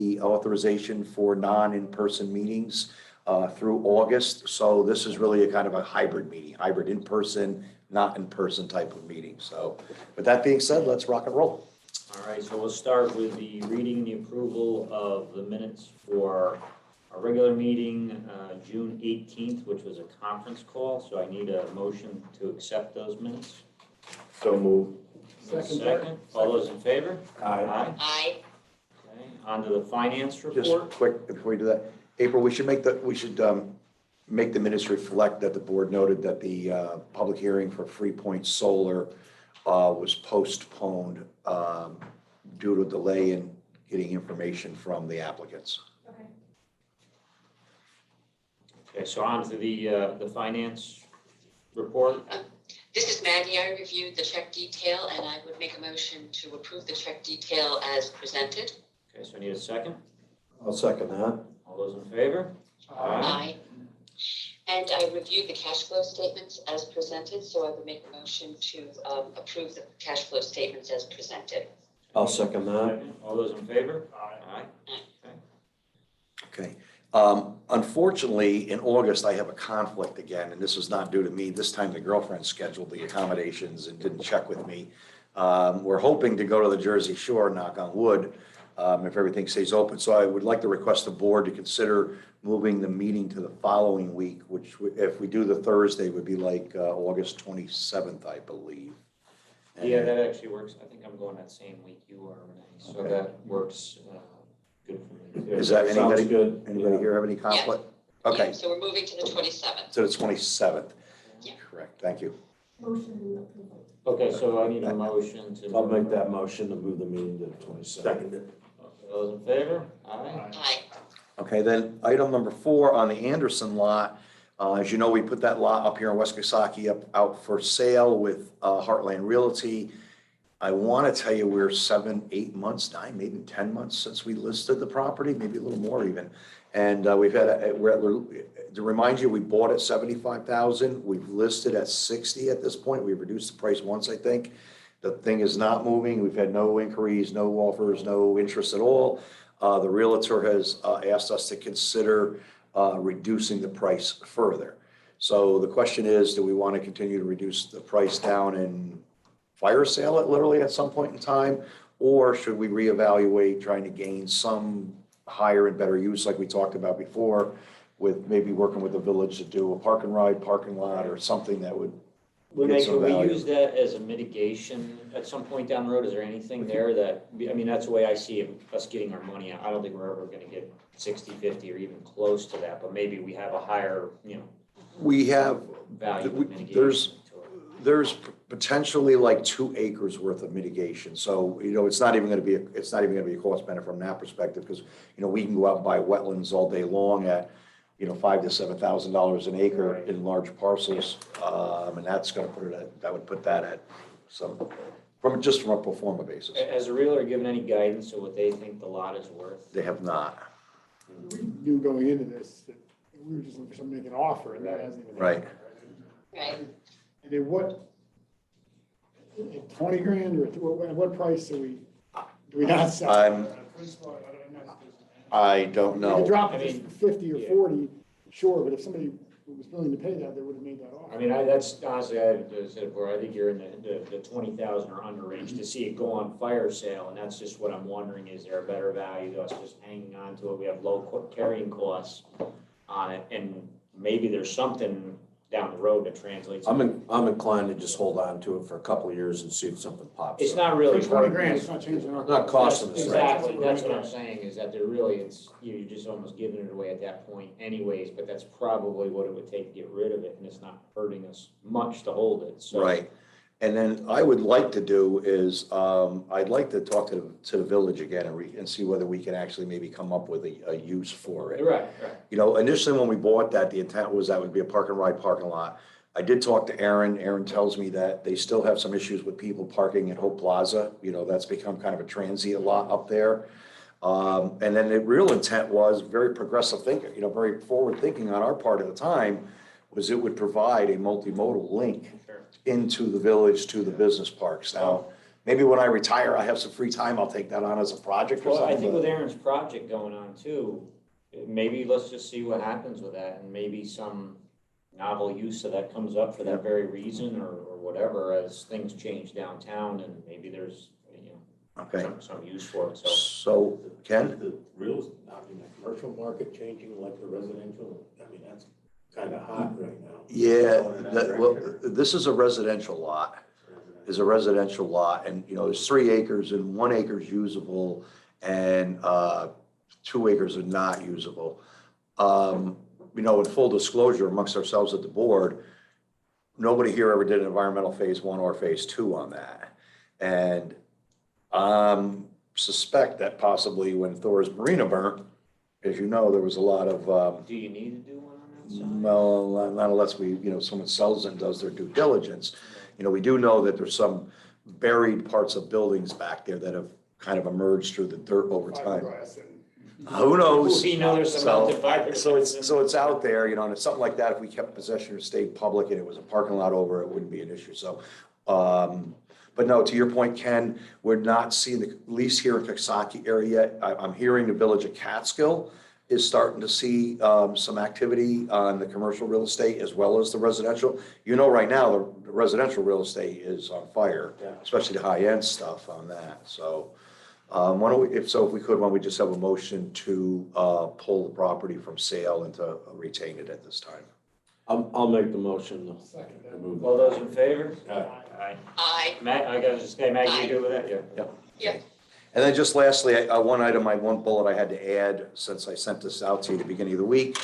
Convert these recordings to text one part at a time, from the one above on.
the authorization for non-in-person meetings through August. So this is really a kind of a hybrid meeting, hybrid in-person, not in-person type of meeting. So with that being said, let's rock and roll. All right, so we'll start with the reading the approval of the minutes for our regular meeting, June 18th, which was a conference call. So I need a motion to accept those minutes. So moved. Second. All those in favor? Aye. Aye. Okay, on to the finance Just report. quick, before we do that, April, we should make the minutes reflect that the board noted that the public hearing for Freepoint Solar was postponed due to a delay in getting information from the applicants. Okay, so on to the finance report. This is Maggie. I reviewed the check detail and I would make a motion to approve the check detail as presented. Okay, so I need a second. I'll second that. All those in favor? Aye. And I reviewed the cash flow statements as presented, so I would make a motion to approve the cash flow statements as presented. I'll second that. Second. All those in favor? Aye. Okay. Unfortunately, in August, I have a conflict again, and this is not due to me. This time the girlfriend scheduled the accommodations and didn't check with me. We're hoping to go to the Jersey Shore, knock on wood, if everything stays open. So I would like to request the board to consider moving the meeting to the following week, which if we do the Thursday would be like August 27th, I believe. Yeah, that actually works. I think I'm going that same week you are, Renee. So Okay. that works good for me. Is that Sounds anybody, good. anybody here have any conflict? Yeah, Okay, so we're moving to the 27th. so the 27th. Yeah. Correct, thank you. Okay, so I need a motion to. I'll make that motion to move the meeting to the 22nd. Okay, those in favor? Aye. Aye. Okay, then item number 4 on the Anderson lot. As you know, we put that lot up here in West Coxsackie out for sale with Heartland Realty. I want to tell you we're 7, 8 months, 9, maybe 10 months since we listed the property, maybe a little more even. And we've had, to remind you, we bought at 75,000. We've listed at 60 at this point. We've reduced the price once, I think. The thing is not moving. We've had no inquiries, no offers, no interest at all. The realtor has asked us to consider reducing the price further. So the question is, do we want to continue to reduce the price down and fire sale it literally at some point in time? Or should we reevaluate trying to gain some higher and better use like we talked about before with maybe working with the village to do a park and ride parking lot or something that would Renee, get some can we value. use that as a mitigation at some point down the road? Is there anything there that, I mean, that's the way I see it, us getting our money out. I don't think we're ever gonna get 60, 50 or even close to that, but maybe we have a higher, We have, value of mitigation. there's- to it. there's potentially like 2 acres worth of mitigation. So, it's not even gonna be a cost benefit from that perspective because, we can go out and buy wetlands all day long at, $5,000 to $7,000 an acre in large parcels. And that's gonna that would put that at some, from a pro forma basis. Has the realtor given any guidance of what they think the lot is worth? They have not, We knew going into this that we were just looking for somebody to make an offer, and that hasn't even Right. happened. Right. And then what, at 20 grand, or at what price do we not sell? I don't You know. could drop I it mean, to 50 or yeah. 40, sure, but if somebody was willing to pay that, they would have made that offer. I mean, that's honestly, I said before, I think you're in the 20,000 or under range to see it go on fire sale, and that's just what I'm wondering, is there a better value to us just hanging on to it? We have low carrying costs on it, and maybe there's something down the road that translates. I'm inclined to just hold on to it for a couple of years and see if something pops It's up. not really. For 20 grand, it's not changing our. Not costing us. Exactly, that's what I'm saying, is that they're really, you're just almost giving it away at that point anyways, but that's probably what it would take to get rid of it, and it's not hurting us much to hold it, so. Right. And then I would like to do is, I'd like to talk to the village again and see whether we can actually maybe come up with a use for it. Right. Initially when we bought that, the intent was that would be a park and ride parking lot. I did talk to Aaron. Aaron tells me that they still have some issues with people parking at Hope Plaza. That's become kind of a transient lot up there. And then the real intent was very progressive thinking, very forward thinking on our part at the time, was it would provide a multimodal link Sure. into the village to the business parks. Now, maybe when I retire, I have some free time, I'll take that on as a project or Well, I something. think but- with Aaron's project going on too, maybe let's just see what happens with that and maybe some novel use of that comes up for that very reason or whatever as things change downtown and maybe there's, Okay, some use for it, so. so Ken? The real, I mean, the commercial market changing like the residential, I mean, that's kind of hot right now. Yeah, Going in that that, well, direction. this is a residential lot, is a residential lot, and, there's 3 acres and 1 acre is usable, and, 2 acres are not usable. In full disclosure amongst ourselves at the board, nobody here ever did an environmental phase 1 or phase 2 on that. And, suspect that possibly when Thor's Marina burnt, as you know, there was a lot of, Do you need to do one on that side? no, not unless someone sells it and does their due diligence. We do know that there's some buried parts of buildings back there that have kind of emerged through the dirt over time. Fiberglass and- Who knows? We know there's some So, mounted fiberglass so in- it's out there, and it's something like that, if we kept possession or stayed public and it was a parking lot over, it wouldn't be an issue, so. But no, to your point, Ken, we're not seeing, at least here in Coxsackie area, I'm hearing the village of Catskill is starting to see some activity on the commercial real estate as well as the residential. Right now, the residential real estate is on fire, Yeah. especially the high-end stuff on that, so. Why don't we, if we could, why don't we just have a motion to pull the property from sale and to retain it at this time? I'll make the motion. Second. to move All those in favor? Aye. Aye. I, Matt, I gotta just say, Maggie, you good with that? Yeah. yeah, And then just lastly, one bullet I had to add, since I sent this out to you at the beginning of the week,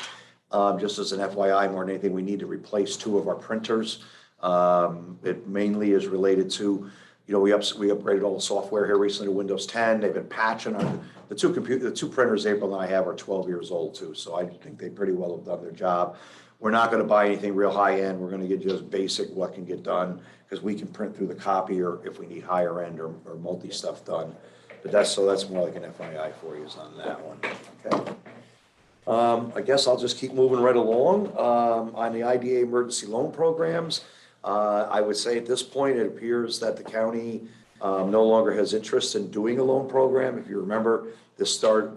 just as an FYI, more than anything, we need to replace 2 of our printers. It mainly is related to, we upgraded all the software here recently to Windows 10. They've been patching on the 2 printers April and I have are 12 years old too, so I think they pretty well have done their job. We're not going to buy anything real high end. We're going to get just basic what can get done because we can print through the copier if we need higher end or multi stuff done. But that's more like an FYI for you is on that one. Okay. I guess I'll just keep moving right along. On the IDA emergency loan programs, I would say at this point, it appears that the county no longer has interest in doing a loan program. If you remember, besides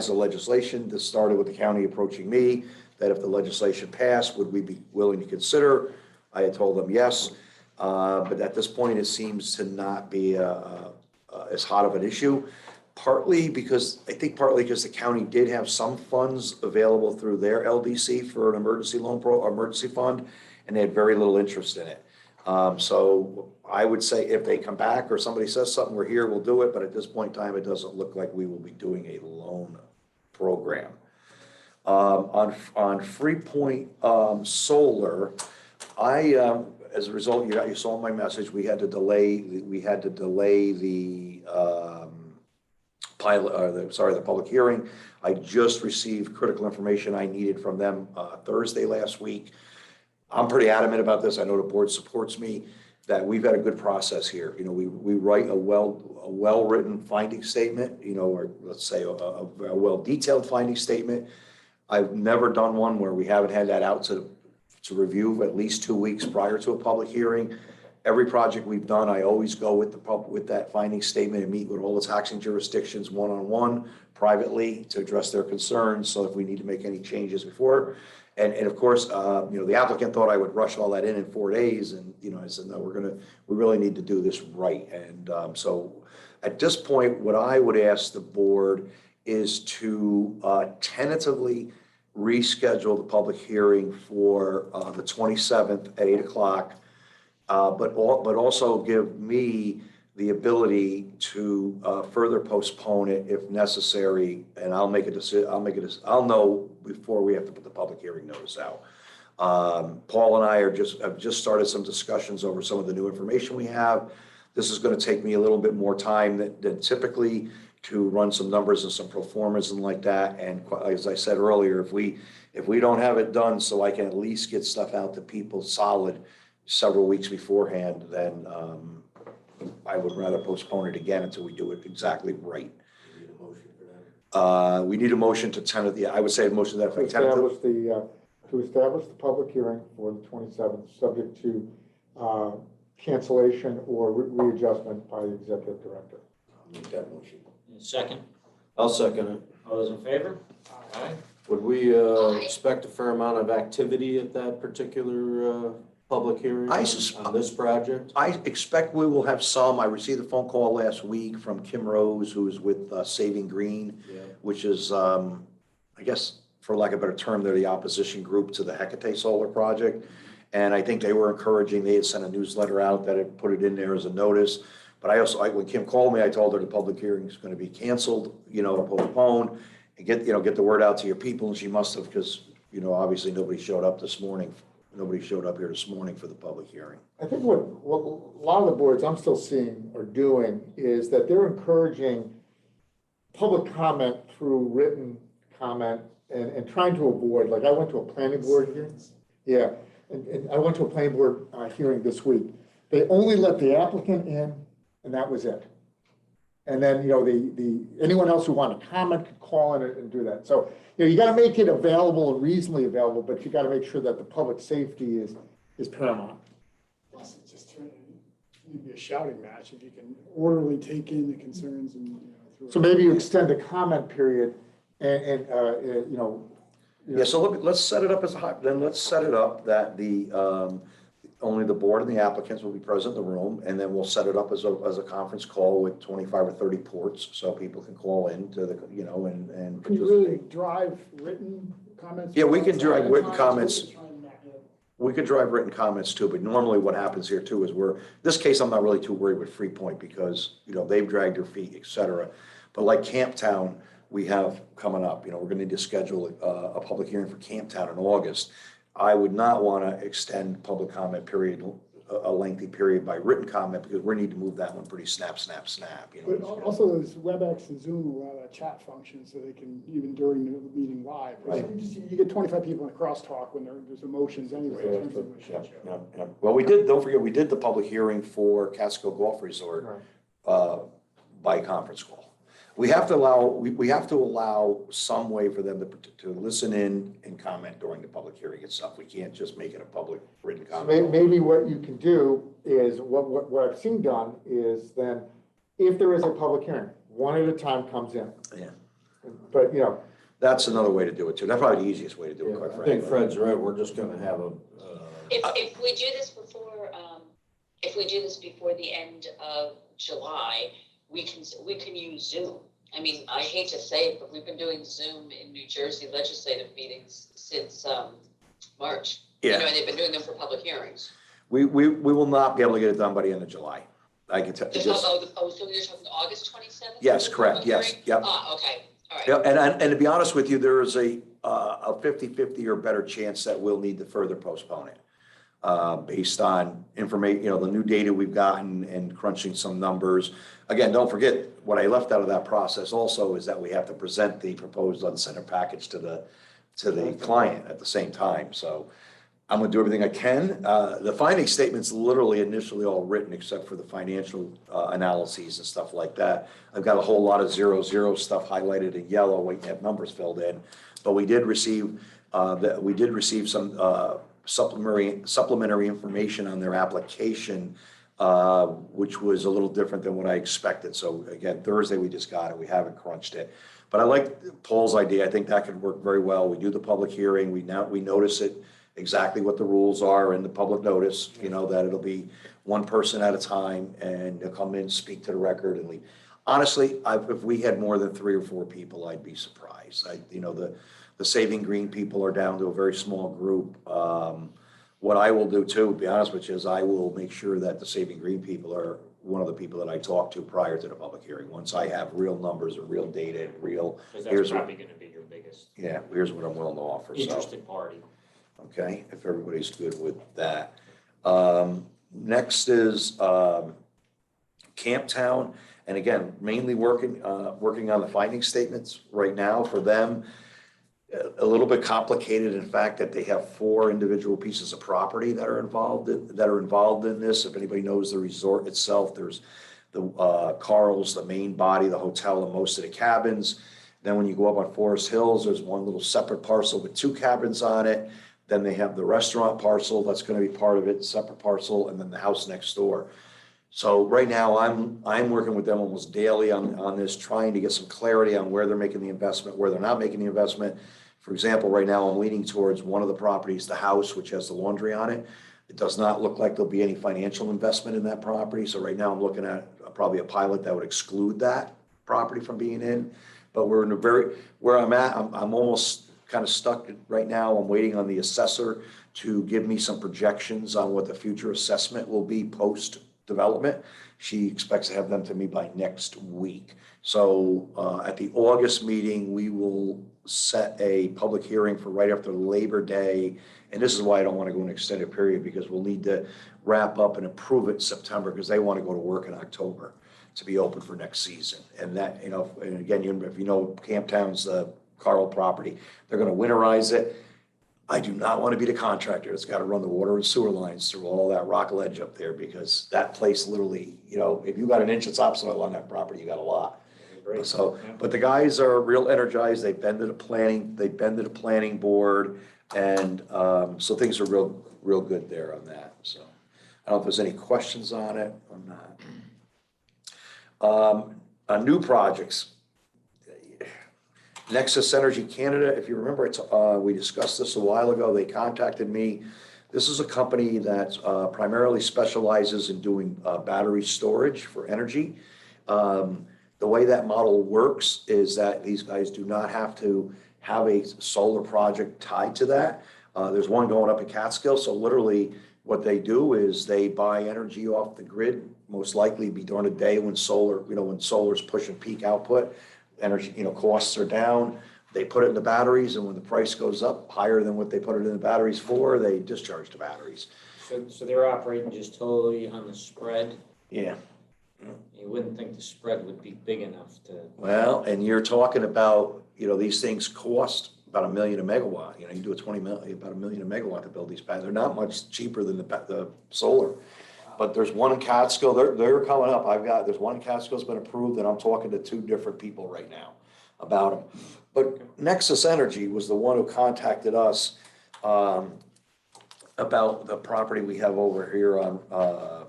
the legislation, this started with the county approaching me, that if the legislation passed, would we be willing to consider? I had told them yes, but at this point, it seems to not be as hot of an issue. Partly because the county did have some funds available through their LDC for an emergency emergency fund, and they had very little interest in it. So I would say if they come back or somebody says something, we're here, we'll do it, but at this point in time, it doesn't look like we will be doing a loan program. On Freepoint Solar, as a result, you saw my message, we had to delay the the public hearing. I just received critical information I needed from them Thursday last week. I'm pretty adamant about this. I know the board supports me, that we've got a good process here. We write a well-written finding statement, or let's say a well-detailed finding statement. I've never done one where we haven't had that out to review at least 2 weeks prior to a public hearing. Every project we've done, I always go with that finding statement and meet with all the taxing jurisdictions one-on-one privately to address their concerns. So if we need to make any changes before, and of course, the applicant thought I would rush all that in 4 days, and I said no, we really need to do this right. And so at this point, what I would ask the board is to tentatively reschedule the public hearing for the 27th at 8 o'clock. But also give me the ability to further postpone it if necessary, and I'll make a decision. I'll know before we have to put the public hearing notice out. Paul and I have just started some discussions over some of the new information we have. This is going to take me a little bit more time than typically to run some numbers and some pro formas and like that. And as I said earlier, if we don't have it done, so I can at least get stuff out to people solid several weeks beforehand, then I would rather postpone it again until we do it exactly right. We need a motion to tentative. I would say a motion that To establish the public hearing for the 27th, subject to cancellation or readjustment by the executive director. I'll make that motion. Second, I'll second it. all those in favor? Aye. Would we expect a fair amount of activity at that particular public hearing on this project? I expect we will have some. I received a phone call last week from Kim Rose, who is with Saving Green, Yeah. which is, I guess, for lack of a better term, they're the opposition group to the Hecate Solar Project. And I think they were encouraging, they had sent a newsletter out that had put it in there as a notice. But I also, when Kim called me, I told her the public hearing is going to be canceled, or postponed, and get the word out to your people. And she must have, because, obviously nobody showed up this morning. Nobody showed up here this morning for the public hearing. I think what a lot of the boards I'm still seeing are doing is that they're encouraging public comment through written comment and trying to avoid, like I went to a planning board hearing. Yeah, and I went to a planning board hearing this week. They only let the applicant in and that was it. And then, anyone else who wanted to comment could call in and do that. So, you got to make it available and reasonably available, but you got to make sure that the public safety is paramount. Plus, it's just it'd be a shouting match if you can orderly take in the concerns and, So maybe you extend the comment period and Yeah, so let's set it up let's set it up that only the board and the applicants will be present in the room, and then we'll set it up as a conference call with 25 or 30 ports, so people can call in to the, and. Can you really drive written comments? Yeah, we can drive written Times, comments. try and match it. We could drive written comments too, but normally what happens here too is this case, I'm not really too worried with Freepoint because, they've dragged their feet, et cetera. But like Camptown, we have coming up, we're gonna need to schedule a public hearing for Camptown in August. I would not want to extend public comment period, a lengthy period by written comment, because we need to move that one pretty snap. But also those WebEx and Zoom allow that chat function so they can, even during the meeting live. Right. You get 25 people in a crosstalk when there's emotions anyway. It turns into a shit show. Yeah. Well, don't forget, we did the public hearing for Catskill Golf Resort by conference call. We have to allow some way for them to listen in and comment during the public hearing itself. We can't just make it a public written comment. Maybe what you can do is, what I've seen done is then, if there is a public hearing, one at a time comes in. Yeah. But, That's another way to do it too. That's probably the easiest way to do it, quite I frankly. think Fred's right, we're just gonna have a, If we do this before the end of July, we can use Zoom. I mean, I hate to say it, but we've been doing Zoom in New Jersey legislative meetings since March. Yeah. They've been doing them for public hearings. We will not be able to get it done by the end of July. I can tell you. So you're talking August 27th? Yes, correct. Yes, yep. Okay, all right. Yeah, and to be honest with you, there is a 50-50 or better chance that we'll need to further postpone it. Based on information, the new data we've gotten and crunching some numbers. Again, don't forget, what I left out of that process also is that we have to present the proposed uncenter package to the client at the same time. So I'm gonna do everything I can. The finding statement's literally initially all written except for the financial analyses and stuff like that. I've got a whole lot of 0 stuff highlighted in yellow, waiting to have numbers filled in. But we did receive some supplementary information on their application, which was a little different than what I expected. So again, Thursday we just got it. We haven't crunched it. But I like Paul's idea. I think that could work very well. We do the public hearing. We notice it exactly what the rules are in the public notice, that it'll be one person at a time and they'll come in, speak to the record and leave. Honestly, if we had more than 3 or 4 people, I'd be surprised. The Saving Green people are down to a very small group. What I will do too, to be honest with you, is I will make sure that the Saving Green people are one of the people that I talk to prior to the public hearing. Once I have real numbers or real data and Because here's that's probably gonna be your biggest here's what I'm willing to offer. So, interested party. okay, if everybody's good with that. Next is Camptown, and again, mainly working on the finding statements right now for them. A little bit complicated in fact that they have 4 individual pieces of property that are involved in this. If anybody knows the resort itself, there's the Carl's, the main body, the hotel, and most of the cabins. Then when you go up on Forest Hills, there's one little separate parcel with 2 cabins on it. Then they have the restaurant parcel, that's gonna be part of it, separate parcel, and then the house next door. So right now, I'm working with them almost daily on this, trying to get some clarity on where they're making the investment, where they're not making the investment. For example, right now, I'm leaning towards one of the properties, the house, which has the laundry on it. It does not look like there'll be any financial investment in that property, so right now I'm looking at probably a pilot that would exclude that property from being in. But we're in a where I'm at, I'm almost kind of stuck right now. I'm waiting on the assessor to give me some projections on what the future assessment will be post-development. She expects to have them to me by next week. So at the August meeting, we will set a public hearing for right after Labor Day. And this is why I don't want to go an extended period, because we'll need to wrap up and approve it in September, because they want to go to work in October to be open for next season. And that, and again, if you know Camptown's the Carl property, they're going to winterize it. I do not want to be the contractor that's got to run the water and sewer lines through all that rock ledge up there, because that place literally, if you got an inch of topsoil on that property, you got a lot. Great. So, Yeah. but the guys are real energized. They've been to the planning board, and so things are real good there on that. So I don't know if there's any questions on it or not. On new projects, Nexus Energy Canada, if you remember, we discussed this a while ago. They contacted me. This is a company that primarily specializes in doing battery storage for energy. The way that model works is that these guys do not have to have a solar project tied to that. There's one going up in Catskill, so literally what they do is they buy energy off the grid, most likely be during a day when solar's pushing peak output, energy, costs are down. They put it in the batteries, and when the price goes up higher than what they put it in the batteries for, they discharge the batteries. So they're operating just totally on the spread? Yeah. You wouldn't think the spread would be big enough to. Well, and you're talking about, these things cost about $1 million a megawatt. You do about $1 million a megawatt to build these batteries. They're not much cheaper than the solar. But there's one in Catskill, they're coming up. There's one in Catskill's been approved, and I'm talking to 2 different people right now about them. But Nexus Energy was the one who contacted us about the property we have over here on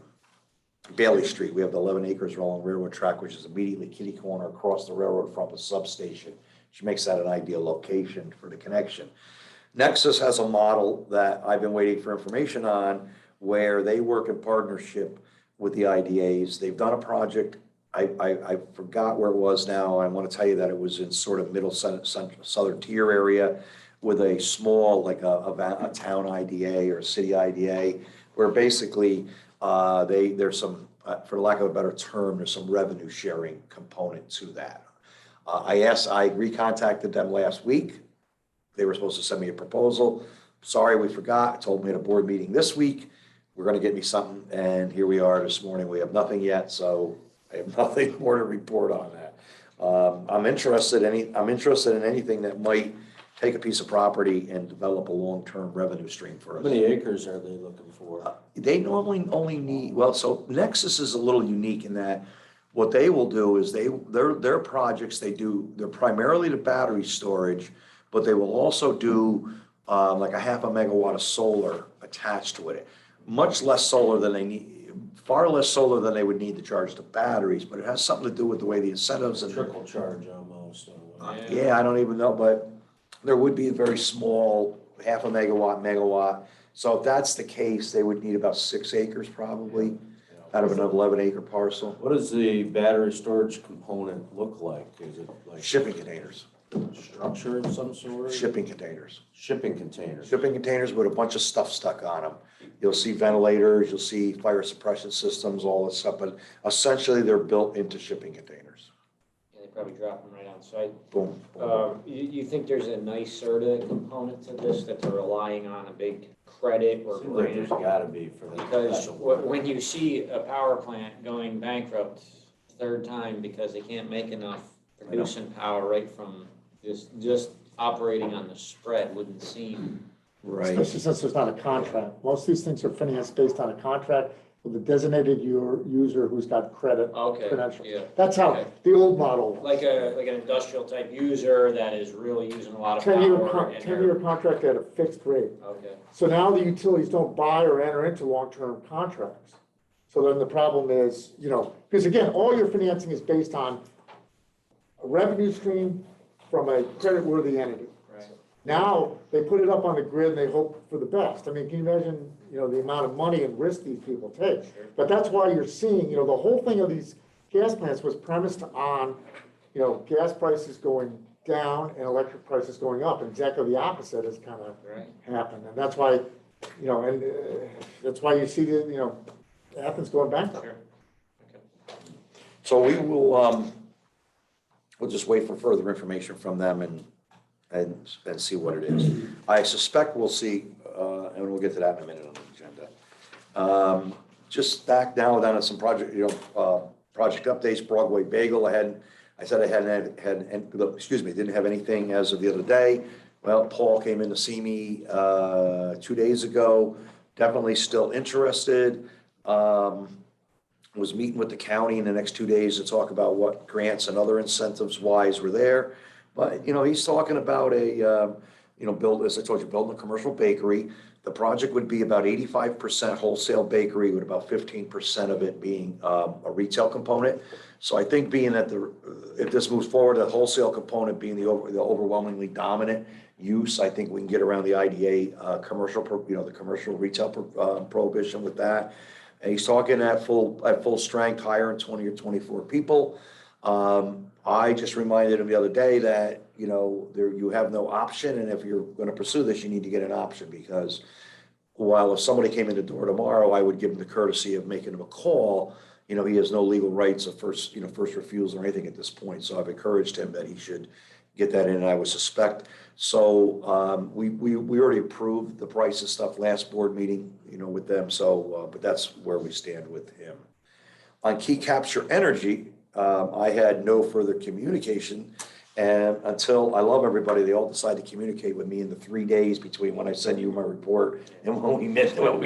Bailey Street. We have the 11 acres along railroad track, which is immediately kitty corner across the railroad from a substation, which makes that an ideal location for the connection. Nexus has a model that I've been waiting for information on, where they work in partnership with the IDAs. They've done a project, I forgot where it was now. I want to tell you that it was in sort of middle southern tier area with a small, like a town IDA or a city IDA, where basically there's some, for lack of a better term, there's some revenue sharing component to that. I recontacted them last week. They were supposed to send me a proposal. Sorry, we forgot. Told me at a board meeting this week, we're gonna get me something, and here we are this morning. We have nothing yet, so I have nothing more to report on that. I'm interested in anything that might take a piece of property and develop a long-term revenue stream for How us. many acres are they looking for? They normally only need, so Nexus is a little unique in that what they will do is their projects, they're primarily the battery storage, but they will also do like a 0.5 megawatt of solar attached to it. Much less solar than they need, far less solar than they would need to charge the batteries, but it has something to do with the way the incentives and. Trickle charge almost. Yeah, I don't even know, but there would be a very small 0.5 megawatt. So if that's the case, they would need about 6 acres probably out of an 11 acre parcel. What does the battery storage component look like? Is it like Shipping containers, structure of some sort? shipping containers. Shipping containers. Shipping containers with a bunch of stuff stuck on them. You'll see ventilators, you'll see fire suppression systems, all this stuff, but essentially they're built into shipping containers. Yeah, they probably drop them right on site. Boom. boom. You think there's a NYSERDA component to this, that they're relying on a big credit or Seems like there's grant? gotta be for that. Because when you see a power plant going bankrupt 3rd time because they can't make enough producing power right from just operating on the spread, wouldn't seem. Right. Especially since there's not a contract. Most of these things are financed based on a contract, with a designated user who's got credit Okay, credentials. yeah. That's how Okay. the old model was. Like an industrial type user that is really using a lot of 10-year, power and 10-year contract at a fixed rate. okay, So now the utilities don't buy or enter into long-term contracts. So then the problem is, because again, all your financing is based on a revenue stream from a creditworthy entity. right. Now, they put it up on the grid and they hope for the best. I mean, can you imagine, the amount of money and risk these people take? Sure. But that's why you're seeing, the whole thing of these gas plants was premised on, gas prices going down and electric prices going up. And exactly the opposite has kind of Right. happened. And that's why, that's why you see the, Athens going bankrupt. Sure. So we will, we'll just wait for further information from them and see what it is. I suspect we'll see, and we'll get to that in a minute on the agenda. Just back now down to some project, project updates, Broadway Bagel. I said I didn't have anything as of the other day. Well, Paul came in to see me 2 days ago, definitely still interested. Was meeting with the county in the next 2 days to talk about what grants and other incentives wise were there. But, he's talking about build, as I told you, building a commercial bakery. The project would be about 85% wholesale bakery with about 15% of it being a retail component. So I think being that if this moves forward, the wholesale component being the overwhelmingly dominant use, I think we can get around the IDA commercial, the commercial retail prohibition with that. And he's talking at full strength, hiring 20 or 24 people. I just reminded him the other day that, you have no option, and if you're gonna pursue this, you need to get an option, because while if somebody came in the door tomorrow, I would give him the courtesy of making him a call. He has no legal rights of first refusal or anything at this point, so I've encouraged him that he should get that in, and I would suspect. So, we already approved the price of stuff last board meeting, with them, so, but that's where we stand with him. On Key Capture Energy, I had no further communication, and until, I love everybody, they all decide to communicate with me in the 3 days between when I send you my report and when we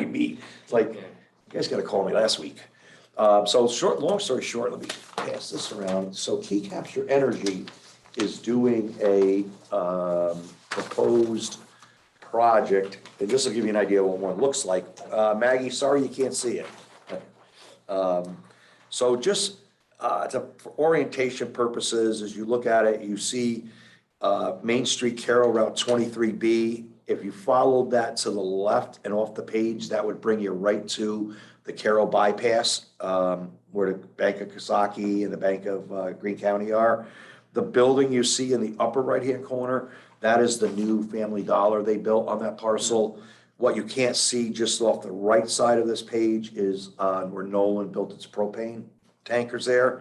meet. It's like, you guys gotta call me last week. So long story short, let me pass this around. So Key Capture Energy is doing a proposed project, and this will give you an idea of what one looks like. Maggie, sorry you can't see it. So just for orientation purposes, as you look at it, you see Main Street Carroll Route 23B. If you followed that to the left and off the page, that would bring you right to the Carroll bypass, where the Bank of Coxsackie and the Bank of Greene County are. The building you see in the upper right-hand corner, that is the new Family Dollar they built on that parcel. What you can't see just off the right side of this page is where Nolan built its propane tankers there.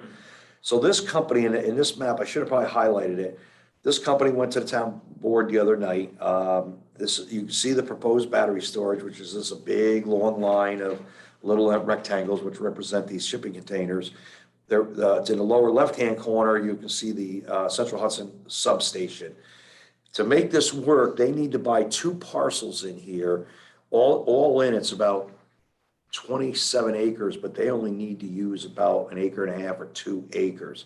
So this company, in this map, I should have probably highlighted it. This company went to the town board the other night. You can see the proposed battery storage, which is this a big long line of little rectangles which represent these shipping containers. It's in the lower left-hand corner, you can see the Central Hudson substation. To make this work, they need to buy 2 parcels in here. All in, it's about 27 acres, but they only need to use about 1.5 acres or 2 acres.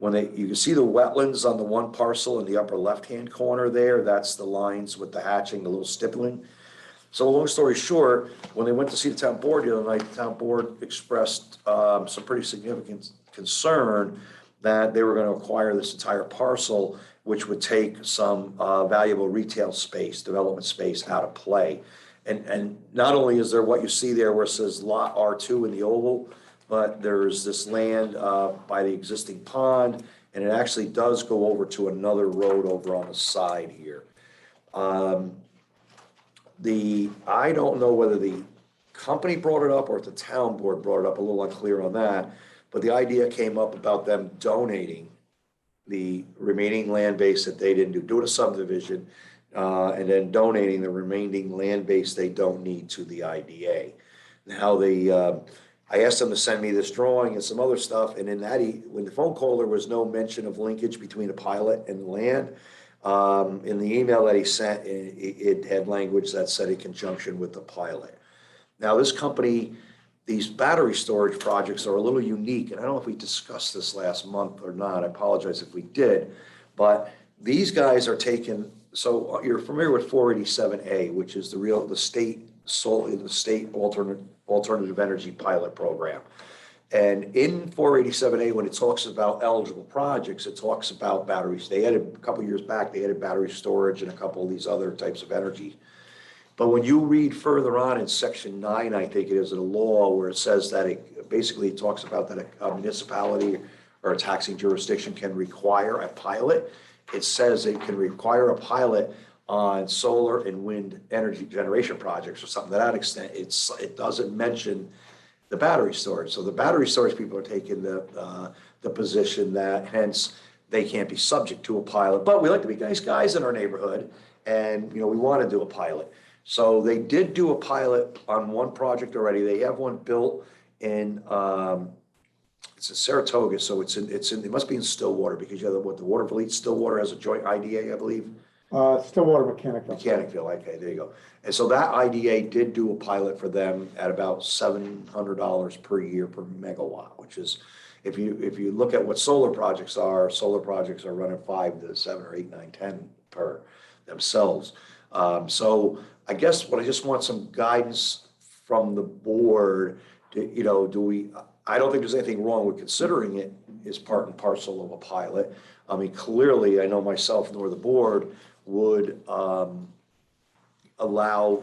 You can see the wetlands on the one parcel in the upper left-hand corner there. That's the lines with the hatching, the little stippling. So long story short, when they went to see the town board the other night, the town board expressed some pretty significant concern that they were going to acquire this entire parcel, which would take some valuable retail space, development space out of play. And not only is there what you see there where it says Lot R2 in the oval, but there's this land by the existing pond, and it actually does go over to another road over on the side here. I don't know whether the company brought it up or if the town board brought it up, a little unclear on that, but the idea came up about them donating the remaining land base that they didn't do a subdivision, and then donating the remaining land base they don't need to the IDA. Now, I asked them to send me this drawing and some other stuff, and in that, when the phone call, there was no mention of linkage between the pilot and the land. In the email that he sent, it had language that said in conjunction with the pilot. Now, this company these battery storage projects are a little unique, and I don't know if we discussed this last month or not, I apologize if we did, but these guys are taking, so you're familiar with 487A, which is the state alternative energy pilot program. And in 487A, when it talks about eligible projects, it talks about batteries. They added, a couple years back, they added battery storage and a couple of these other types of energy. But when you read further on in section 9, I think it is, of the law, where it says that it basically talks about that a municipality or a taxing jurisdiction can require a pilot. It says it can require a pilot on solar and wind energy generation projects or something to that extent. It doesn't mention the battery storage. So the battery storage people are taking the position that hence they can't be subject to a pilot. But we like to be nice guys in our neighborhood, and we want to do a pilot. So they did do a pilot on one project already. They have one built in it's in Saratoga, so it must be in Stillwater, because you have the water fleet. Stillwater has a joint IDA, I believe. Stillwater Mechanical. Mechanicville, okay, there you go. And so that IDA did do a pilot for them at about $700 per year per megawatt, which is, if you look at what solar projects are running 5 to 7 or 8, 9, 10 per themselves. So I guess what I just want some guidance from the board to, I don't think there's anything wrong with considering it as part and parcel of a pilot. I mean, clearly, I know myself nor the board would allow,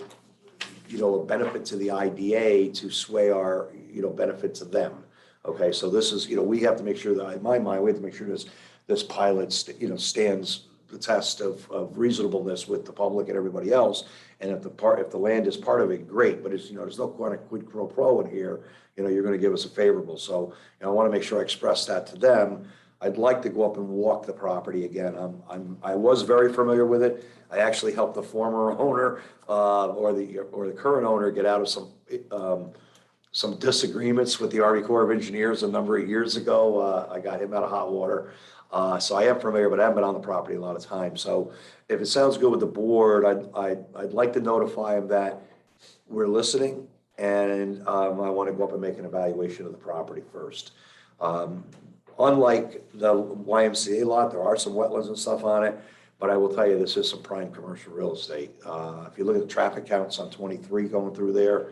a benefit to the IDA to sway our, benefit to them. Okay, so this is, we have to make sure that, in my mind, we have to make sure this pilot, stands the test of reasonableness with the public and everybody else. And if the land is part of it, great, but it's, there's no kind of quid pro quo in here, you're gonna give us a favorable. So, I wanna make sure I express that to them. I'd like to go up and walk the property again. I was very familiar with it. I actually helped the former owner, or the current owner get out of some disagreements with the Army Corps of Engineers a number of years ago. I got him out of hot water. So I am familiar, but I haven't been on the property a lot of times. So if it sounds good with the board, I'd like to notify them that we're listening, and I want to go up and make an evaluation of the property first. Unlike the YMCA lot, there are some wetlands and stuff on it, but I will tell you, this is some prime commercial real estate. If you look at the traffic counts on 23 going through there,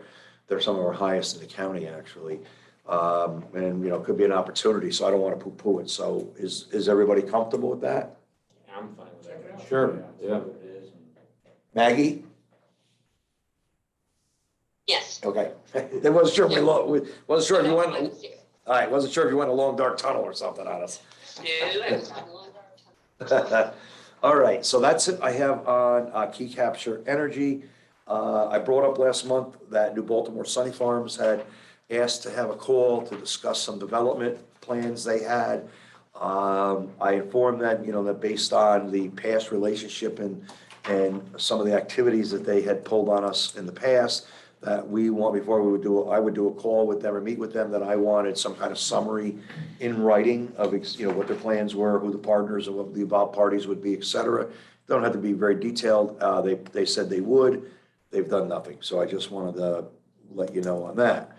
they're some of our highest in the county, actually. And, could be an opportunity, so I don't want to poo-poo it. So is everybody comfortable with that? I'm fine with that. Sure, yeah. It is. Maggie? Yes. Okay. I wasn't sure if wasn't sure if you went, I was here. all right, wasn't sure if you went a long dark tunnel or something on us. No, I was on long. All right, so that's it I have on Key Capture Energy. I brought up last month that New Baltimore Sunny Farms had asked to have a call to discuss some development plans they had. I informed them, that based on the past relationship and some of the activities that they had pulled on us in the past, that I would do a call with them or meet with them, that I wanted some kind of summary in writing of, what their plans were, who the partners and what the involved parties would be, et cetera. Don't have to be very detailed. They said they would. They've done nothing. So I just wanted to let you know on that.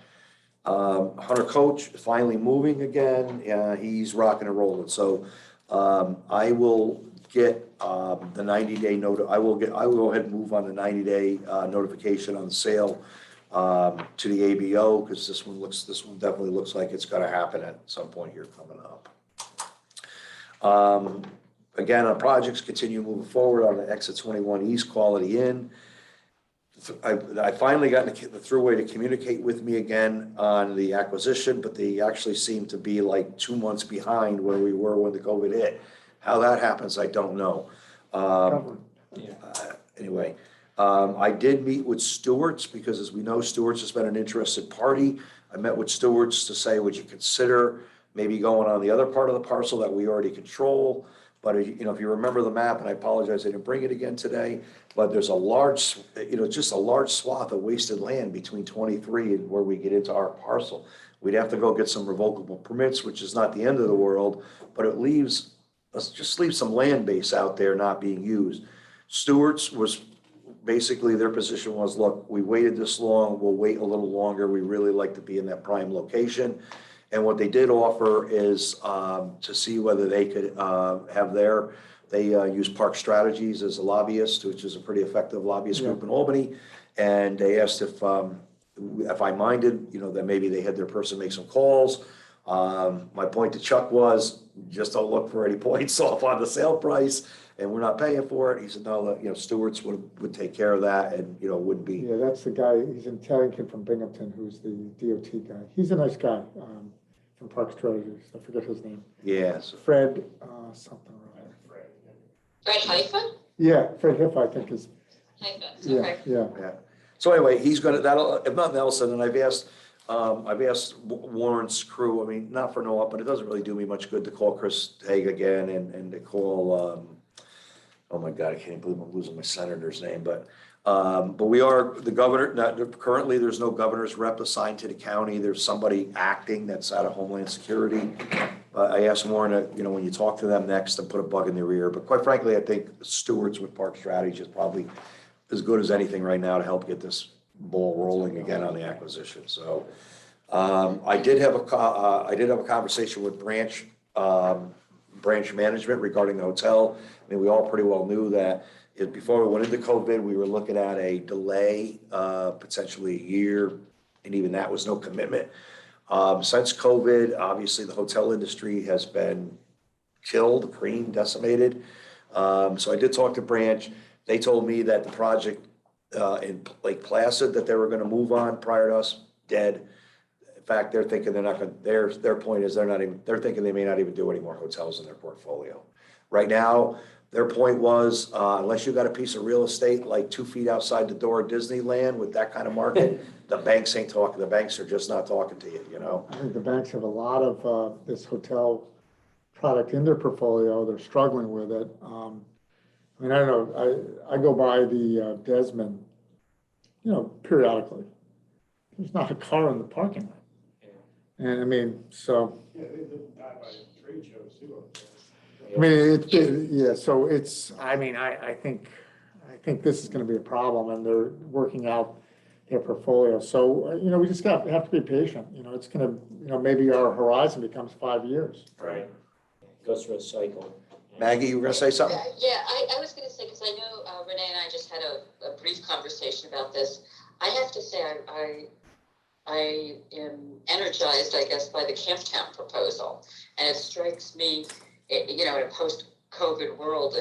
Hunter Coach finally moving again. He's rocking and rolling. So I will get the 90-day notice. I will go ahead and move on the 90-day notification on the sale to the ABO, because this one definitely looks like it's going to happen at some point here coming up. Again, our projects continue moving forward on the Exit 21 East Quality Inn. I finally got the throughway to communicate with me again on the acquisition, but they actually seem to be like 2 months behind where we were when the COVID hit. How that happens, I don't know. Anyway, I did meet with Stewart's, because as we know, Stewart's has been an interested party. I met with Stewart's to say, would you consider maybe going on the other part of the parcel that we already control? But if you remember the map, and I apologize, I didn't bring it again today, but there's a large, just a large swath of wasted land between 23 and where we get into our parcel. We'd have to go get some revocable permits, which is not the end of the world, but it leaves some land base out there not being used. Stewart's was basically their position was, look, we waited this long, we'll wait a little longer. We really like to be in that prime location. And what they did offer is to see whether they could they use Park Strategies as a lobbyist, which is a pretty effective lobbyist group in Albany. And they asked if I minded, that maybe they had their person make some calls. My point to Chuck was, just don't look for any points off on the sale price, and we're not paying for it. He said, no, Stewart's would take care of that, and, wouldn't be. Yeah, that's the guy, he's an Italian kid from Binghamton, who's the DOT guy. He's a nice guy, from Parks Strategies. I forget his name. Yes. Fred, something or other. Fred Hyphen? Yeah, Fred Hiff, I think is, Hyphen, yeah, okay. yeah. So anyway, he's gonna, that'll, if nothing else, and then I've asked Warren's crew, I mean, not for no, but it doesn't really do me much good to call Chris Haig again and to call, oh my God, I can't believe I'm losing my senator's name, but we are, the governor, currently there's no governor's rep assigned to the county. There's somebody acting that's out of Homeland Security. I asked Warren to, when you talk to them next, to put a bug in their ear. But quite frankly, I think Stewart's with Park Strategy is probably as good as anything right now to help get this ball rolling again on the acquisition. So I did have a conversation with branch management regarding the hotel. I mean, we all pretty well knew that before we went into COVID, we were looking at a delay, potentially a year, and even that was no commitment. Since COVID, obviously the hotel industry has been killed, Greene, decimated. So I did talk to Branch. They told me that the project in Lake Placid that they were going to move on prior to us, dead. In fact, they're thinking they're not going to, their point is they're thinking they may not even do any more hotels in their portfolio. Right now, their point was, unless you got a piece of real estate like 2 feet outside the door of Disneyland with that kind of market, the banks ain't talking. The banks are just not talking to you, I think the banks have a lot of this hotel product in their portfolio. They're struggling with it. I mean, I don't know. I go by the Desmond, periodically. There's not a car in the parking lot. And I mean, so. Yeah, they live by trade shows too. I mean, yeah, so it's, I mean, I think this is gonna be a problem, and they're working out their portfolio. So, we just have to be patient. It's gonna, maybe our horizon becomes 5 years. Right. Goes through a cycle. Maggie, you were gonna say something? Yeah, I was gonna say, because I know Renee and I just had a brief conversation about this. I have to say, I am energized, I guess, by the Camptown proposal. And it strikes me, in a post-COVID world,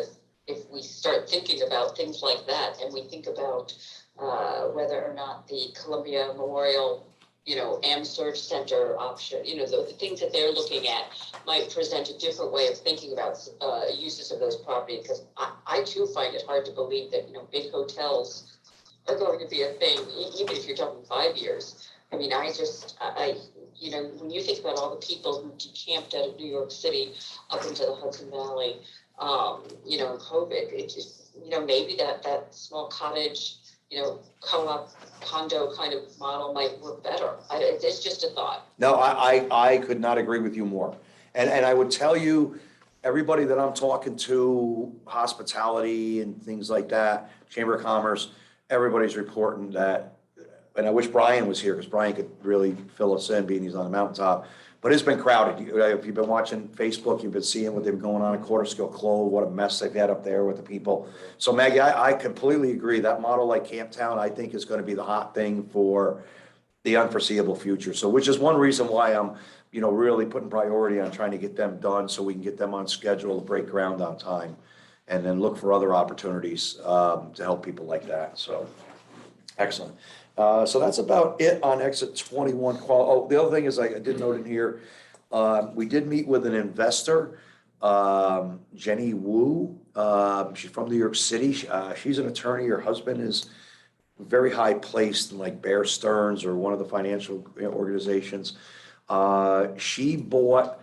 if we start thinking about things like that, and we think about whether or not the Columbia Memorial, AmSurge Center option, the things that they're looking at might present a different way of thinking about uses of those properties. Because I too find it hard to believe that, big hotels are going to be a thing, even if you're talking 5 years. I mean, when you think about all the people who decamped out of New York City up into the Hudson Valley, in COVID, it just, maybe that small cottage, co-op condo kind of model might work better. It's just a thought. No, I could not agree with you more. And I would tell you, everybody that I'm talking to, hospitality and things like that, Chamber of Commerce, everybody's reporting that, and I wish Brian was here, because Brian could really fill us in, being he's on the mountaintop. But it's been crowded. If you've been watching Facebook, you've been seeing what they've been going on at Quarter Scale Clove, what a mess they've had up there with the people. So Maggie, I completely agree. That model like Camptown, I think, is going to be the hot thing for the unforeseeable future. So, which is one reason why I'm, really putting priority on trying to get them done, so we can get them on schedule to break ground on time, and then look for other opportunities to help people like that. So, excellent. So that's about it on exit 21. The other thing is, I did note in here, we did meet with an investor, Jenny Wu. She's from New York City. She's an attorney. Her husband is very high placed in like Bear Stearns or one of the financial organizations. She bought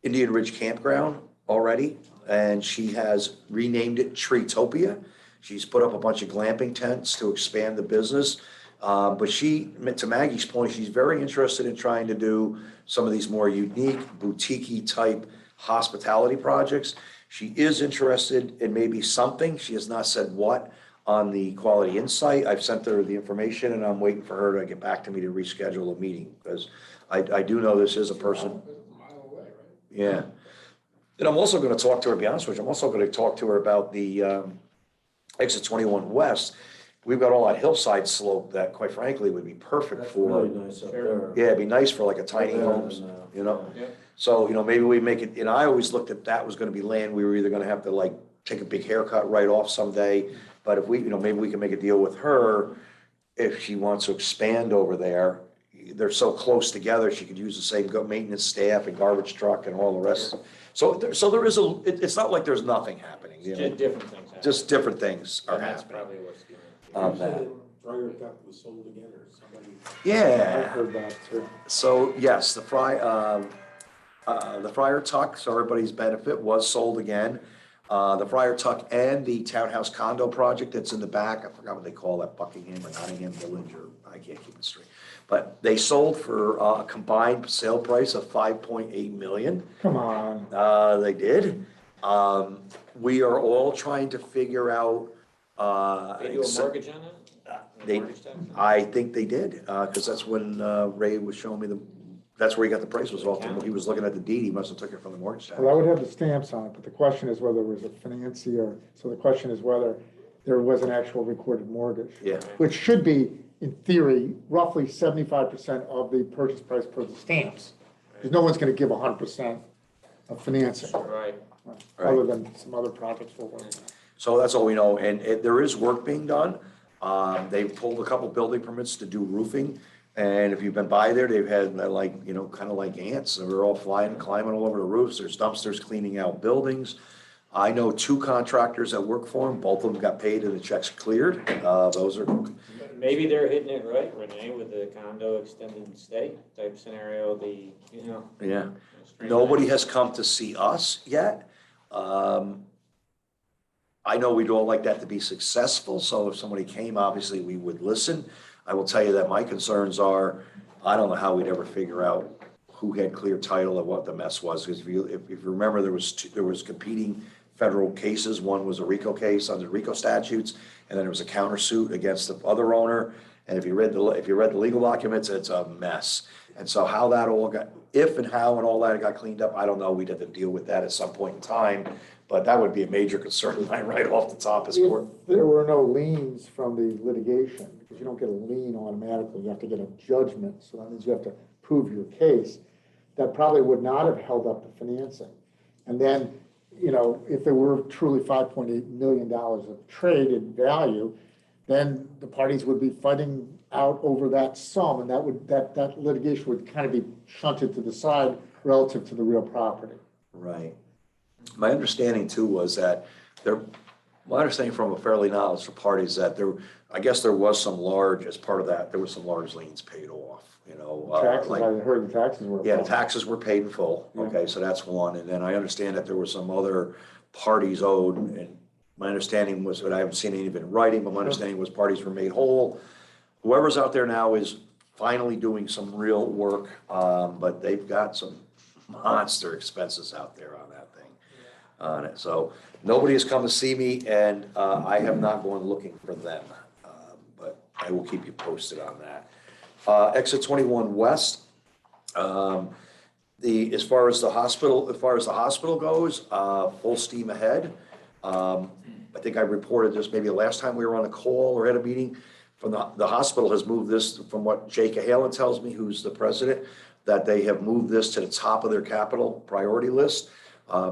Indian Ridge Campground already, and she has renamed it Treetopia. She's put up a bunch of glamping tents to expand the business. But she, to Maggie's point, she's very interested in trying to do some of these more unique, boutique-y type hospitality projects. She is interested in maybe something, she has not said what, on the quality insight. I've sent her the information and I'm waiting for her to get back to me to reschedule a meeting, because I do know this is a person, A mile away, right? yeah. And I'm also gonna talk to her, to be honest with you, I'm also gonna talk to her about the, exit 21 west. We've got all that hillside slope that quite frankly would be perfect That's for, really nice up there. yeah, it'd be nice for like a tiny Better homes, than, you know? Yeah. So, maybe we make it, and I always looked at that was gonna be land, we were either gonna have to like take a big haircut right off someday. But if we, maybe we can make a deal with her, if she wants to expand over there, they're so close together, she could use the same maintenance staff and garbage truck and all the rest. So there is it's not like there's nothing happening, Just different things happen. just different things are And that's happening probably what's doing it. on that. Dryer duct was sold again, or somebody. I've Yeah, heard that too. so yes, the Friar Tuck, so everybody's benefit, was sold again. The Friar Tuck and the townhouse condo project that's in the back, I forgot what they call that, Buckingham or Nottingham Village, or I can't keep it straight. But they sold for a combined sale price of 5.8 million. Come on. They did. We are all trying to figure out, They do a mortgage on that? they- Mortgage tax? I think they did, because that's when Ray was showing me that's where he got the price was off. When he was looking at the deed, he must have took it from the mortgage tax. Well, I would have the stamps on it, but the question is whether it was a financier. So the question is whether there was an actual recorded mortgage. Yeah, Which should be, in theory, roughly 75% of the purchase price per the stamps. Because no one's gonna give 100% of financing, Right. other than some other projects we're working on. so that's all we know, and there is work being done. They've pulled a couple building permits to do roofing, and if you've been by there, they've had like, kind of like ants, they're all flying, climbing all over the roofs, there's dumpsters cleaning out buildings. I know 2 contractors that work for them, both of them got paid and the checks cleared, those are, Maybe they're hitting it right, Renee, with the condo extended stay type scenario, yeah. Nobody has come to see us yet. I know we'd all like that to be successful, so if somebody came, obviously, we would listen. I will tell you that my concerns are, I don't know how we'd ever figure out who had clear title of what the mess was, because if you remember, there was competing federal cases. One was a RICO case under RICO statutes, and then there was a countersuit against the other owner. And if you read the legal documents, it's a mess. And so how that all got, if and how and all that got cleaned up, I don't know. We'd have to deal with that at some point in time. But that would be a major concern of mine right off the top as court. If there were no liens from the litigation, because you don't get a lien automatically, you have to get a judgment, so that means you have to prove your case, that probably would not have held up the financing. And then, if there were truly $5.8 million of trade in value, then the parties would be fighting out over that sum, and that litigation would kind of be shunted to the side relative to the real property. Right. My understanding too was that my understanding from a fairly knowledgeable party is that I guess there was some large, as part of that, there were some large liens paid off, Taxes, like, I heard the taxes were. yeah, the taxes were paid in full. Yeah. Okay, so that's one. And then I understand that there were some other parties owed, and my understanding was, that I haven't seen any of it in writing, but my understanding was parties were made whole. Whoever's out there now is finally doing some real work, but they've got some monster expenses out there on that thing. On it, so nobody has come to see me, and I have not gone looking for them, but I will keep you posted on that. Exit 21 West, as far as the hospital goes, full steam ahead. I think I reported this maybe the last time we were on a call or at a meeting. From the hospital has moved this, from what Jake Halen tells me, who's the president, that they have moved this to the top of their capital priority list.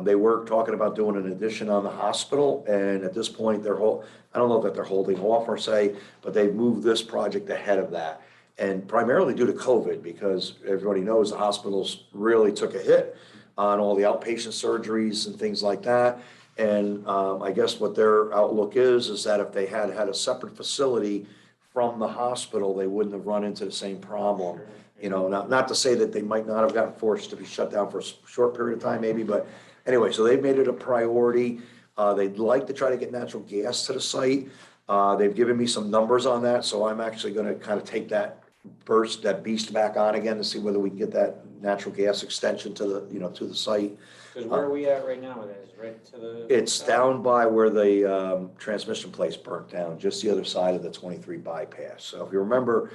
They were talking about doing an addition on the hospital, and at this point, I don't know that they're holding off or say, but they've moved this project ahead of that. And primarily due to COVID, because everybody knows the hospitals really took a hit on all the outpatient surgeries and things like that. And I guess what their outlook is that if they had a separate facility from the hospital, they wouldn't have run into the same problem. Not to say that they might not have gotten forced to be shut down for a short period of time maybe, but anyway, so they've made it a priority. They'd like to try to get natural gas to the site. They've given me some numbers on that, so I'm actually gonna kind of take that beast back on again to see whether we can get that natural gas extension to the site. Because where are we at right now with that? Is it right to the? It's down by where the transmission place burnt down, just the other side of the 23 bypass. So if you remember,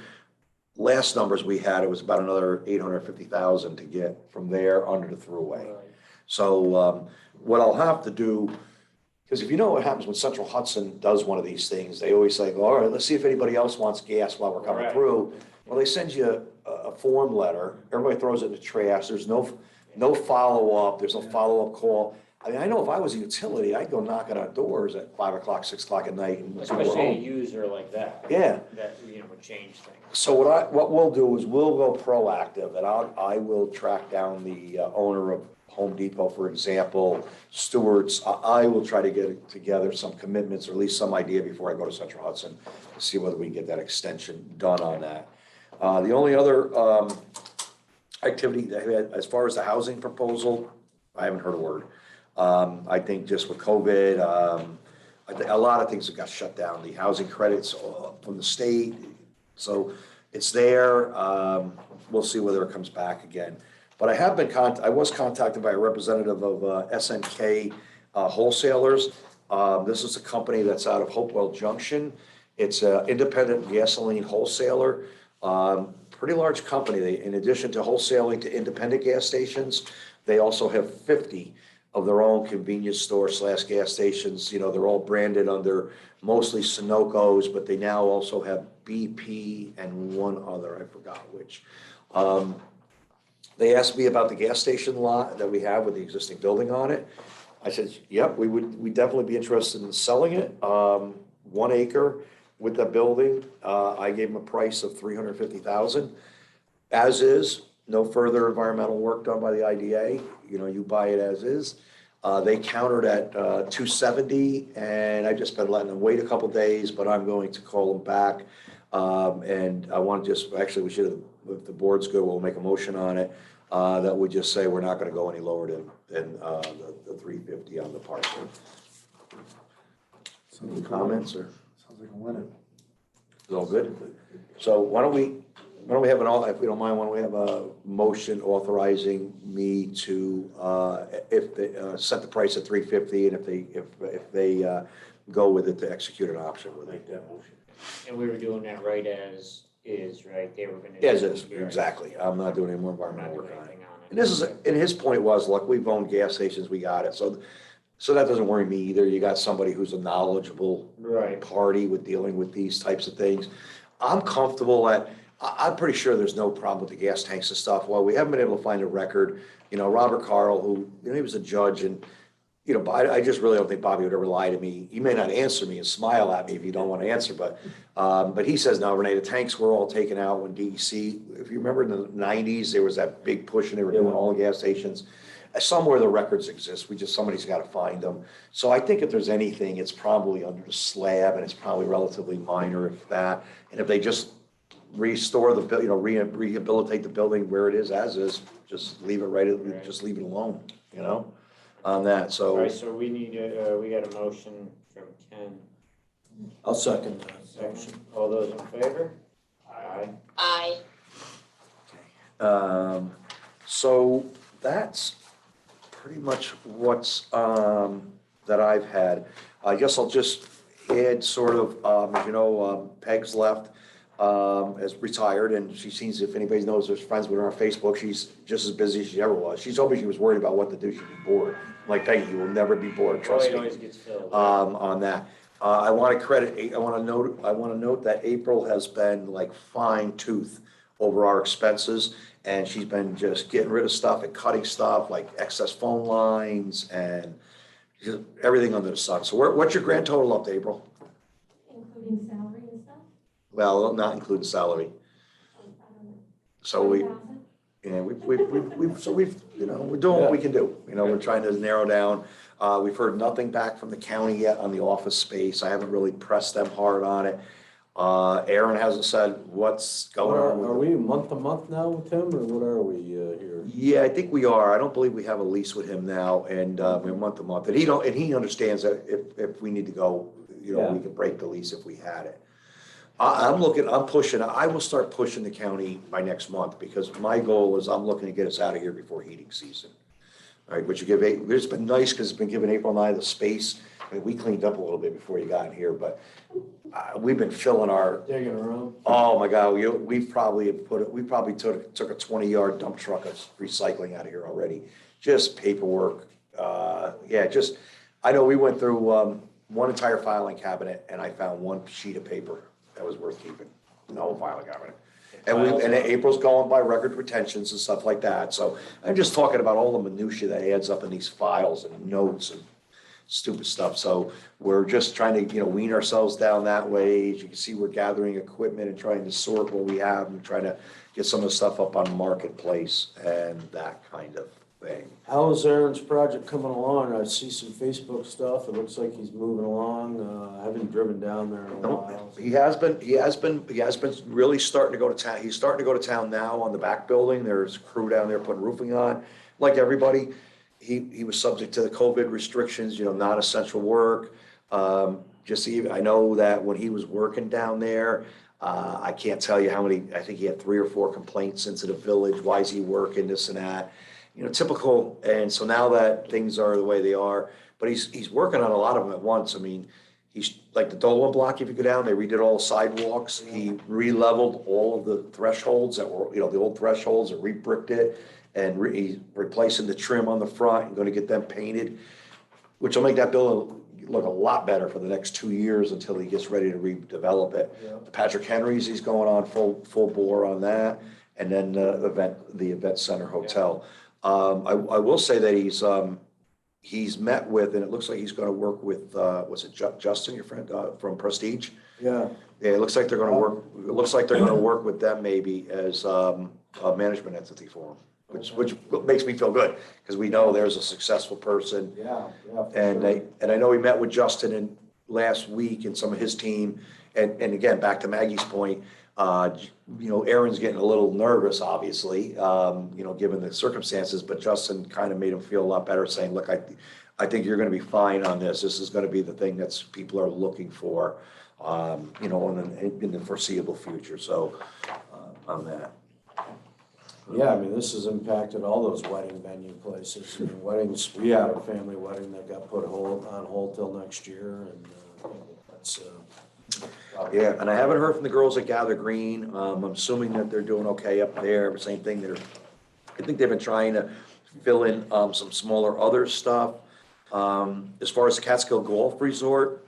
last numbers we had, it was about another 850,000 to get from there under the thruway. Right. So what I'll have to do, because if you know what happens when Central Hudson does one of these things, they always say, all right, let's see if anybody else wants gas while we're coming Right. through. Well, they send you a form letter, everybody throws it in the trash, there's no follow-up, there's no follow-up call. I mean, I know if I was a utility, I'd go knocking on doors at 5 o'clock, 6 o'clock at night and people were Especially a home. user like that. Yeah. That, would change things. So what we'll do is we'll go proactive, and I will track down the owner of Home Depot, for example, Stewart's. I will try to get together some commitments, or at least some idea before I go to Central Hudson, to see whether we can get that extension done on that. The only other activity that I had, as far as the housing proposal, I haven't heard a word. I think just with COVID, a lot of things have got shut down, the housing credits from the state. So it's there. We'll see whether it comes back again. But I was contacted by a representative of SNK Wholesalers. This is a company that's out of Hopewell Junction. It's an independent gasoline wholesaler. Pretty large company. They, in addition to wholesaling to independent gas stations, they also have 50 of their own convenience store / gas stations. They're all branded under mostly Sunoco's, but they now also have BP and one other, I forgot which. They asked me about the gas station lot that we have with the existing building on it. I said, yep, we'd definitely be interested in selling it. 1 acre with the building. I gave them a price of $350,000. As is, no further environmental work done by the IDA. You buy it as is. They countered at $270, and I've just been letting them wait a couple days, but I'm going to call them back. And I want to actually, we should have, if the board's good, we'll make a motion on it. That would just say we're not going to go any lower than the 350 on the parcel. Any comments or? Sounds like a winner. Is all good? So why don't we have if we don't mind, why don't we have a motion authorizing me to, if they, set the price at 350, and if they go with it, to execute an option with it. Make that motion. And we were doing that right as is, right? They were gonna. As is, exactly. I'm not doing any more We're not environmental doing work on it. anything on it. And this is, and his point was, look, we've owned gas stations, we got it. So that doesn't worry me either. You got somebody who's a knowledgeable Right. party with dealing with these types of things. I'm comfortable I'm pretty sure there's no problem with the gas tanks and stuff. Well, we haven't been able to find a record. Robert Carl, who, he was a judge, and, I just really don't think Bobby would ever lie to me. He may not answer me and smile at me if you don't want to answer, but he says, no, Renee, the tanks were all taken out when DEC, if you remember in the 90s, there was that big push and they were doing all the gas stations. Somewhere the records exist. Somebody's got to find them. So I think if there's anything, it's probably under the slab, and it's probably relatively minor, if that. And if they just restore the, rehabilitate the building where it is as is, just leave it Right. just leave it alone, on that. All So right, so we need, we got a motion from Ken. I'll second that. Second. All those in favor? Aye. so that's pretty much what's that I've had. I guess I'll just add sort of, Peg's left, has retired, and she seems, if anybody knows, there's friends with her on Facebook, she's just as busy as she ever was. She told me she was worried about what to do, she'd be bored. I'm like, Peggy, you will never be bored, trust It me. always gets filled. On that. I want to note that April has been like fine tooth over our expenses, and she's been just getting rid of stuff and cutting stuff like excess phone lines and just everything under the sun. So what's your grand total up to, April? Including salary and stuff? Well, not including salary. I don't know. So we're doing what we can do. We're trying to narrow down. We've heard nothing back from the county yet on the office space. I haven't really pressed them hard on it. Aaron hasn't said what's going on. Are we month to month now with him, or what are we here? Yeah, I think we are. I don't believe we have a lease with him now, and we're month to month. And he understands that if we need to go, we can break the lease if we had it. I will start pushing the county by next month, because my goal is I'm looking to get us out of here before heating season. All right, would you give it's been nice because it's been giving April and I the space. I mean, we cleaned up a little bit before you got here, but we've been filling our, Digging around. oh my God, we probably took a 20-yard dump truck of recycling out of here already. Just paperwork, yeah, just, I know we went through, one entire filing cabinet and I found one sheet of paper that was worth keeping, the whole filing cabinet. And April's going by record retentions and stuff like that, so I'm just talking about all the minutia that adds up in these files and notes and stupid stuff, so we're just trying to, wean ourselves down that way. As you can see, we're gathering equipment and trying to sort what we have and trying to get some of the stuff up on Marketplace and that kind of thing. How is Aaron's project coming along? I see some Facebook stuff. It looks like he's moving along. I haven't driven down there in a while. He has been really starting to go to town. He's starting to go to town now on the back building. There's a crew down there putting roofing on. Like everybody, he was subject to the COVID restrictions, not essential work. I know that when he was working down there, I can't tell you how many, I think he had 3 or 4 complaints into the village. Why is he working, this and that? Typical. And so now that things are the way they are, but he's working on a lot of them at once. I mean, he's like the Dolan block, if you go down, they redid all the sidewalks. He re-leveled all of the thresholds that were, the old thresholds, and re-bricked it. And he's replacing the trim on the front and gonna get them painted, which will make that building look a lot better for the next 2 years until he gets ready to redevelop it. Yeah. The Patrick Henry's, he's going on full bore on that. And then the event center hotel. I will say that he's met with, and it looks like he's gonna work with, was it Justin, your friend, from Prestige? Yeah. Yeah, it looks like they're gonna work with them maybe as, a management entity for him, which makes me feel good, because we know there's a successful person. Yeah, yeah. for And sure. I know we met with Justin last week and some of his team, and again, back to Maggie's point, Aaron's getting a little nervous, obviously, given the circumstances, but Justin kind of made him feel a lot better, saying, look, I think you're gonna be fine on this. This is gonna be the thing that's people are looking for, in the foreseeable future, so, on that. Yeah, I mean, this has impacted all those wedding venue places. I mean, weddings, we had a family wedding that got put on hold till next year, and that's. Yeah, and I haven't heard from the girls at Gather Greene. I'm assuming that they're doing okay up there. Same thing, I think they've been trying to fill in some smaller other stuff. As far as the Catskill Golf Resort,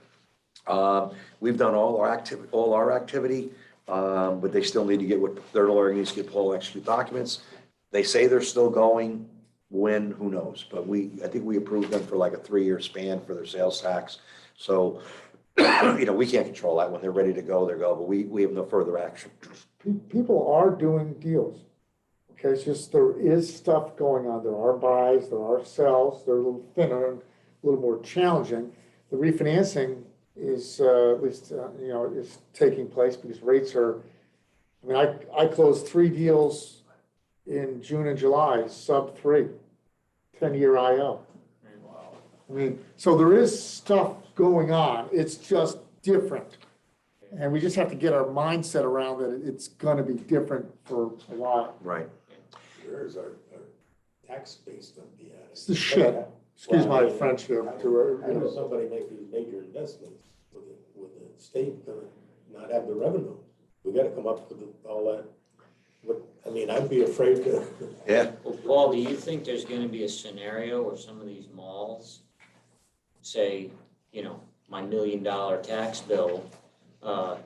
we've done all our activity, but they still need to get their lawyer needs to get Paul execute documents. They say they're still going. When, who knows? But I think we approved them for like a 3-year span for their sales tax. So, we can't control that. When they're ready to go, they go, but we have no further action. People are doing deals. Okay, it's just there is stuff going on. There are buys, there are sells. They're a little thinner and a little more challenging. The refinancing is at least is taking place because rates are. I mean, I closed 3 deals in June and July, sub 3, 10-year IO. I mean, so there is stuff going on. It's just different. And we just have to get our mindset around that it's gonna be different for a while. Right. Where is our tax base gonna be at? It's the shit. Excuse my French here. I know somebody make these major investments with the state gonna not have the revenue. We gotta come up with all that. I'd be afraid to. Yeah. Well, Paul, do you think there's gonna be a scenario where some of these malls say, my $1 million tax bill,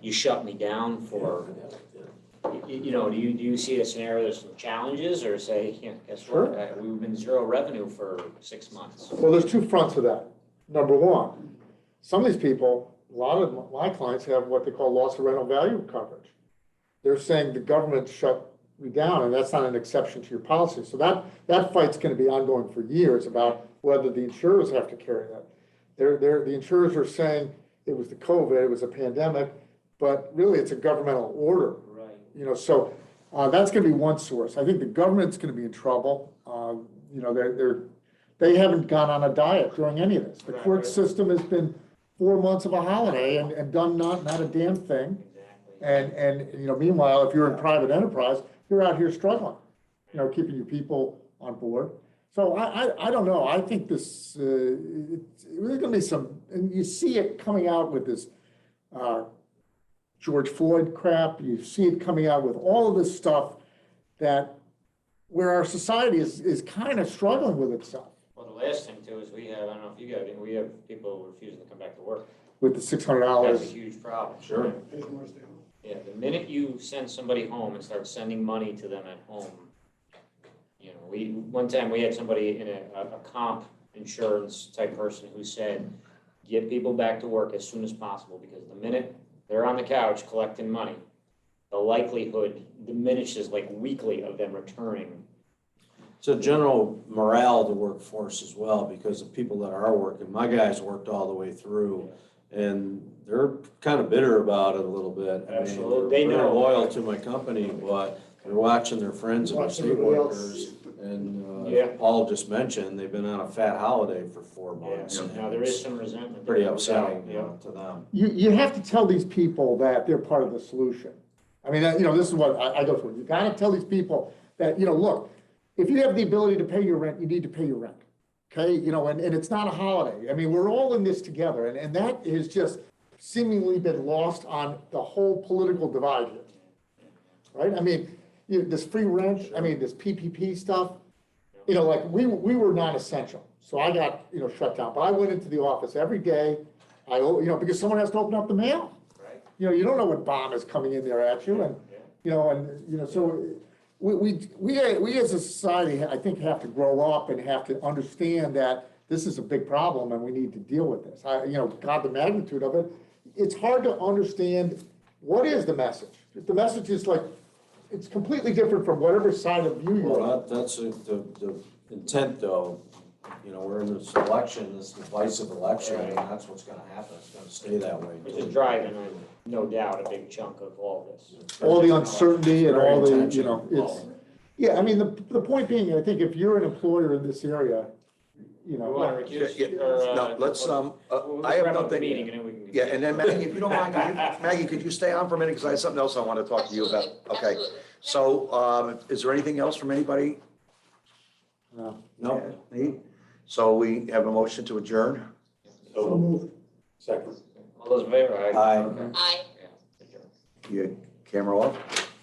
you shut me down for, do you see a scenario, there's some challenges, or say, guess what, we've been 0 revenue for 6 months? Well, there's 2 fronts of that. Number one, some of these people, a lot of my clients have what they call loss of rental value coverage. They're saying the government shut me down, and that's not an exception to your policy. So that fight's gonna be ongoing for years about whether the insurers have to carry that. The insurers are saying it was the COVID, it was a pandemic, but really it's a governmental order. Right. So that's gonna be one source. I think the government's gonna be in trouble. They haven't gone on a diet during any of this. The court system has been 4 months of a holiday and done not a damn thing. Exactly. And meanwhile, if you're in private enterprise, you're out here struggling, keeping your people on board. So I don't know, I think this, there's gonna be some, and you see it coming out with this, George Floyd crap, you see it coming out with all of this stuff that, where our society is kind of struggling with itself Well, the last thing too is we have, I don't know if you got it, we have people refusing to come back to work. with the $600. That's a huge problem. Sure. Pays more to stay home. Yeah, the minute you send somebody home and start sending money to them at home, you know, one time we had somebody in a comp insurance type person who said, get people back to work as soon as possible, because the minute they're on the couch collecting money, the likelihood diminishes like weekly of them returning. It's a general morale of the workforce as well, because the people that are working, my guys worked all the way through, and they're kind of bitter about it a little bit. I mean, Absolutely. They they're know. loyal to my company, but they're watching their friends and their Watch state everybody else. workers. And Yeah. Paul just mentioned, they've been on a fat holiday for 4 Yeah, months. and now there is it's some resentment. Pretty there, no upsetting, doubt. you know, to them. You have to tell these people that they're part of the solution. I mean, you know, this is what I go through. You gotta tell these people that, you know, look, if you have the ability to pay your rent, you need to pay your rent. Okay, you know, and it's not a holiday. I mean, we're all in this together, and that has just seemingly been lost on the whole political divide here. Right? I mean, this free rent, I mean, this PPP stuff, you know, like, we were non-essential. So I got, you know, shut down, but I went into the office every day. You know, because someone has to open up the mail. Right. You know, you don't know what bomb is coming in there at you, and, you know, so we as a society, I think, have to grow up and have to understand that this is a big problem and we need to deal with this. You know, God, the magnitude of it, it's hard to understand what is the message. If the message is like, it's completely different from whatever side of view you're on. Well, that's the intent though. You know, we're in this election, this divisive election, and that's what's gonna happen. It's gonna stay that way. Which is driving, no doubt, a big chunk of all this. All the uncertainty and all the, Very you know, it's, yeah, I mean, the point being, I think if you're an employer in this area, you You know. want to recuse? Yeah, or, no, let's, we'll I have wrap up the nothing. meeting and then we can. Yeah, and then Maggie, if you don't mind, Maggie, could you stay on for a minute, because I have something else I want to talk to you about. Absolutely, Okay, absolutely. so, is there anything else from anybody? No. No? Nate? So we have a motion to adjourn? So moved. Second. All those in favor? Aye. Okay. Aye. Yeah. Your camera off?